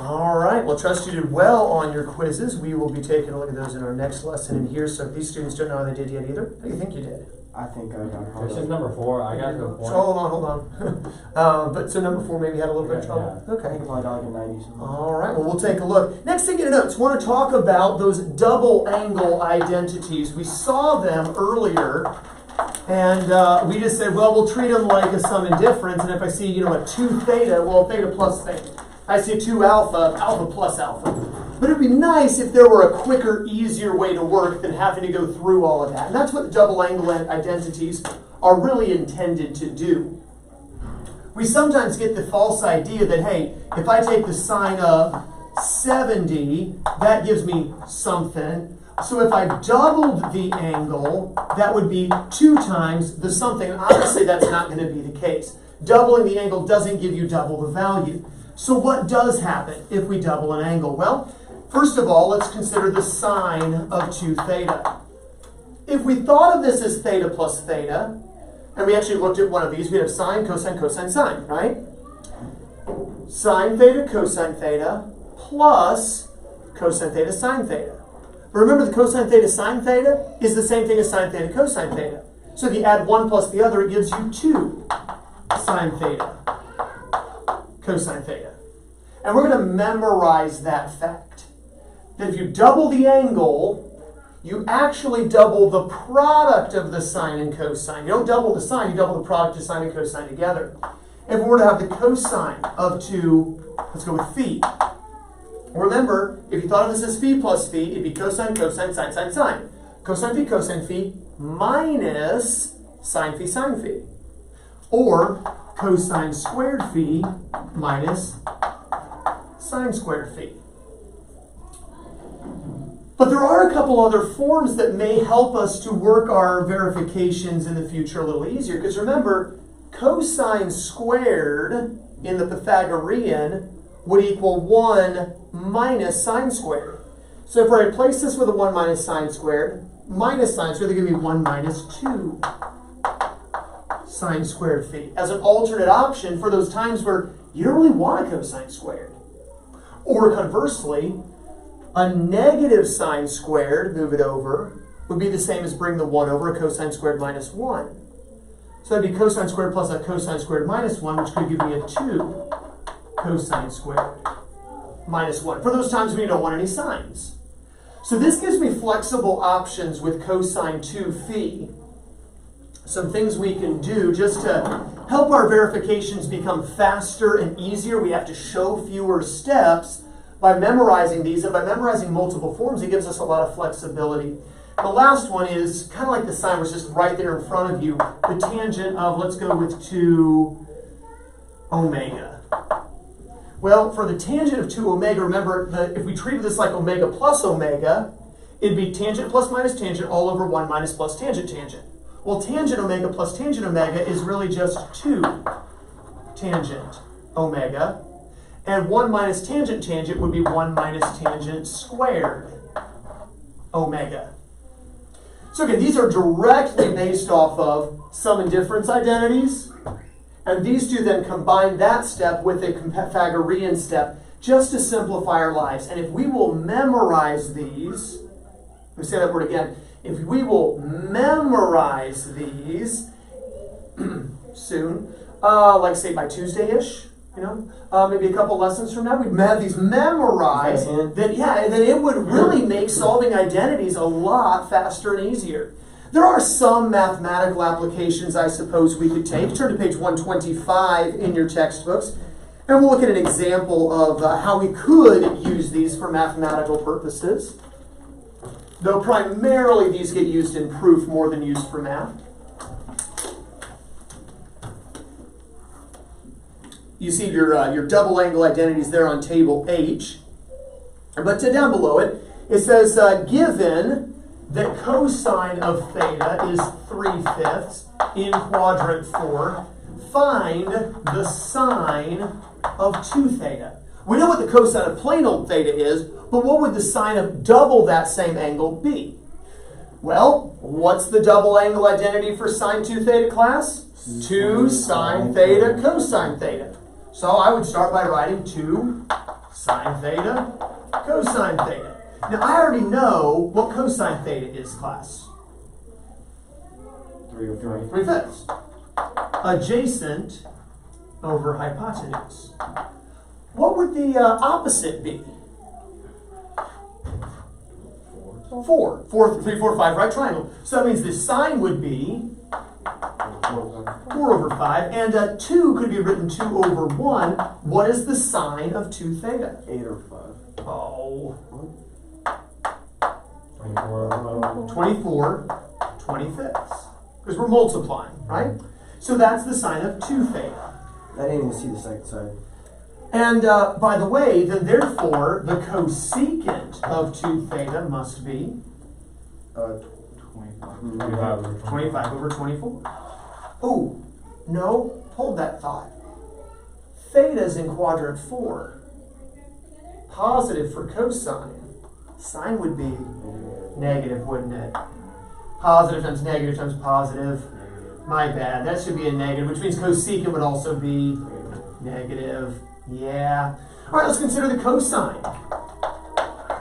All right, well, trust you did well on your quizzes. We will be taking a look at those in our next lesson in here. So if these students don't know how they did yet either, how do you think you did? I think I got This is number 4. I got to a point. So hold on. But so number 4 maybe had a little bit of trouble. I Okay. think I got like a 90 something. All right, well, we'll take a look. Next thing in your notes, want to talk about those double angle identities. We saw them earlier, and we just said, well, we'll treat them like a sum and difference. And if I see, a 2 theta, well, theta plus theta. I see a 2 alpha, alpha plus alpha. But it'd be nice if there were a quicker, easier way to work than having to go through all of that. And that's what the double angle identities are really intended to do. We sometimes get the false idea that, hey, if I take the sine of 70, that gives me something. So if I doubled the angle, that would be 2 times the something. And obviously, that's not going to be the case. Doubling the angle doesn't give you double the value. So what does happen if we double an angle? Well, first of all, let's consider the sine of 2 theta. If we thought of this as theta plus theta, and we actually looked at one of these, we have sine, cosine, cosine, sine, right? Sine theta, cosine theta, plus cosine theta, sine theta. But remember, the cosine theta, sine theta is the same thing as sine theta, cosine theta. So if you add one plus the other, it gives you 2 sine theta, cosine theta. And we're going to memorize that fact. That if you double the angle, you actually double the product of the sine and cosine. You don't double the sine, you double the product of sine and cosine together. If we were to have the cosine of 2, let's go with phi. Remember, if you thought of this as phi plus phi, it'd be cosine, cosine, sine, sine, sine. Cosine phi minus sine phi. Or cosine squared phi minus sine squared phi. But there are a couple other forms that may help us to work our verifications in the future a little easier. Because remember, cosine squared in the Pythagorean would equal 1 minus sine squared. So if I replace this with a 1 minus sine squared, they're going to be 1 minus 2 sine squared phi as an alternate option for those times where you don't really want a cosine squared. Or conversely, a negative sine squared, move it over, would be the same as bring the 1 over, a cosine squared minus 1. So that'd be cosine squared plus a cosine squared minus 1, which could give me a 2 cosine squared minus 1, for those times when you don't want any sines. So this gives me flexible options with cosine 2 phi. Some things we can do just to help our verifications become faster and easier. We have to show fewer steps by memorizing these, and by memorizing multiple forms, it gives us a lot of flexibility. The last one is kind of like the sine was just right there in front of you. The tangent of, let's go with 2 omega. Well, for the tangent of 2 omega, remember that if we treated this like omega plus omega, it'd be tangent plus minus tangent all over 1 minus plus tangent tangent. Well, tangent omega plus tangent omega is really just 2 tangent omega. And 1 minus tangent tangent would be 1 minus tangent squared omega. So again, these are directly based off of sum and difference identities. And these two then combine that step with a Pythagorean step just to simplify our lives. And if we will memorize these, let me say that word again. If we will memorize these soon, like say by Tuesday-ish, maybe a couple lessons from now, we'd have these memorized, then it would really make solving identities a lot faster and easier. There are some mathematical applications I suppose we could take. Turn to page 125 in your textbooks, and we'll look at an example of how we could use these for mathematical purposes. Though primarily these get used in proof more than used for math. You see your double angle identities there on table H. But down below it, it says, given that cosine of theta is 3/5 in quadrant 4, find the sine of 2 theta. We know what the cosine of plain old theta is, but what would the sine of double that same angle be? Well, what's the double angle identity for sine 2 theta, class? 2 sine theta cosine theta. So I would start by writing 2 sine theta, cosine theta. Now I already know what cosine theta is, class. 3 over 3. 3/5. Adjacent over hypotenuse. What would the opposite be? 4. 4, 3, 4, 5, right triangle. So that means the sine would be 4 over 5, and 2 could be written 2 over 1. What is the sine of 2 theta? 8 over 5. Oh, 24. 24 25ths. Because we're multiplying, right? So that's the sine of 2 theta. I didn't even see the second side. And by the way, then therefore, the cosecant of 2 theta must be 25 over 24. Oh, no, hold that thought. Theta is in quadrant 4. Positive for cosine. Sine would be negative, wouldn't it? Positive times negative times positive. My bad. That should be a negative, which means cosecant would also be negative. Yeah. All right, let's consider the cosine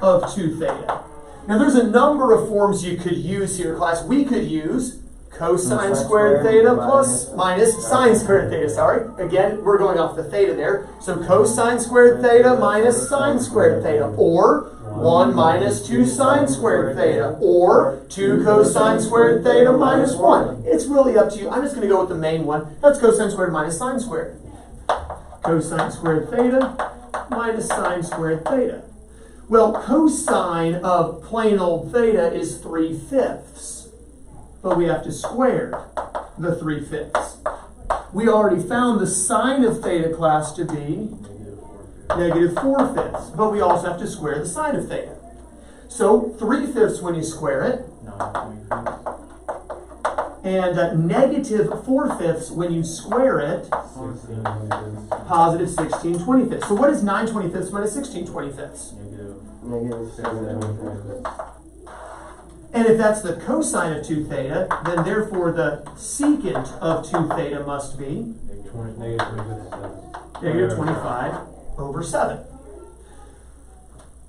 of 2 theta. Now, there's a number of forms you could use here, class. We could use cosine squared theta minus sine squared theta, sorry. Again, we're going off the theta there. So cosine squared theta minus sine squared theta, or 1 minus 2 sine squared theta, or 2 cosine squared theta minus 1. It's really up to you. I'm just going to go with the main one. That's cosine squared minus sine squared. Cosine squared theta minus sine squared theta. Well, cosine of plain old theta is 3/5. But we have to square the 3/5. We already found the sine of theta, class, to be negative 4/5. But we also have to square the sine of theta. So 3/5 when you square it, and negative 4/5 when you square it, positive 16 25ths. So what is 9 25ths minus 16 25ths? Negative 7 25ths. And if that's the cosine of 2 theta, then therefore the secant of 2 theta must be negative 25 over 7.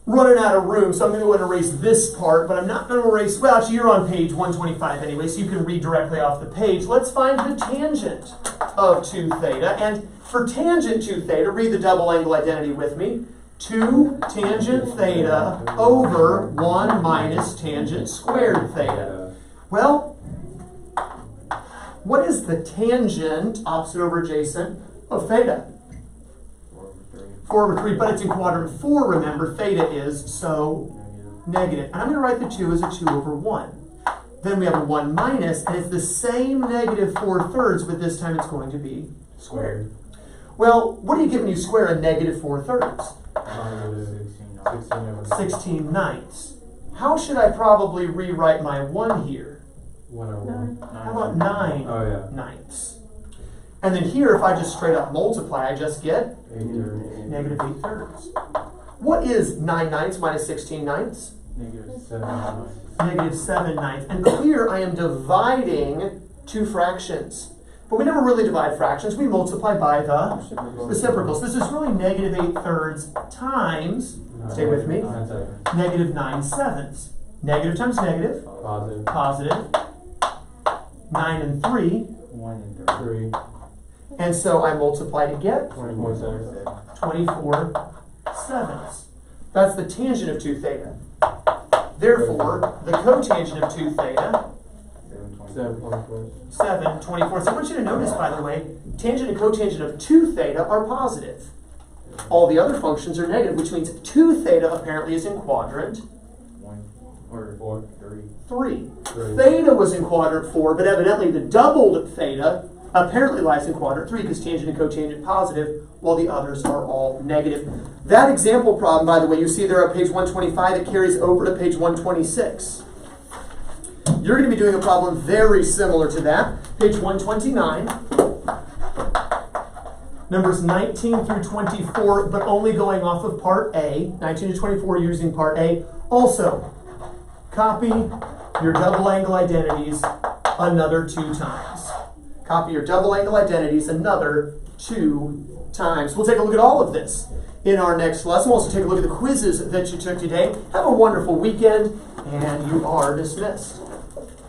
Running out of room, so I'm going to go ahead and erase this part, but I'm not going to erase, well, actually, you're on page 125 anyway, so you can read directly off the page. Let's find the tangent of 2 theta. And for tangent 2 theta, read the double angle identity with me. 2 tangent theta over 1 minus tangent squared theta. Well, what is the tangent, opposite over adjacent, of theta? 4 over 3, but it's in quadrant 4, remember, theta is, so negative. And I'm going to write the 2 as a 2 over 1. Then we have a 1 minus, and it's the same negative 4/3, but this time it's going to be squared. Well, what do you get when you square a negative 4/3? 16 ninths. How should I probably rewrite my 1 here? How about 9 ninths? And then here, if I just straight up multiply, I just get negative 8/3. What is 9 ninths minus 16 ninths? Negative 7 ninths. And here I am dividing 2 fractions. But we never really divide fractions. We multiply by the reciprocals. This is really negative 8/3 times, stay with me, negative 9/7. Negative times negative, positive. 9 and 3, 3. and so I multiply to get 24 7/7. That's the tangent of 2 theta. Therefore, the cotangent of 2 theta, 7/24. So I want you to notice, by the way, tangent and cotangent of 2 theta are positive. All the other functions are negative, which means 2 theta apparently is in quadrant 3. Theta was in quadrant 4, but evidently the doubled theta apparently lies in quadrant 3 because tangent and cotangent positive, while the others are all negative. That example problem, by the way, you see there on page 125, it carries over to page 126. You're going to be doing a problem very similar to that. Page 129. Numbers 19 through 24, but only going off of part A. 19 to 24 using part A. Also, copy your double angle identities another 2 times. Copy your double angle identities another 2 times. We'll take a look at all of this in our next lesson. We'll also take a look at the quizzes that you took today. Have a wonderful weekend, and you are dismissed.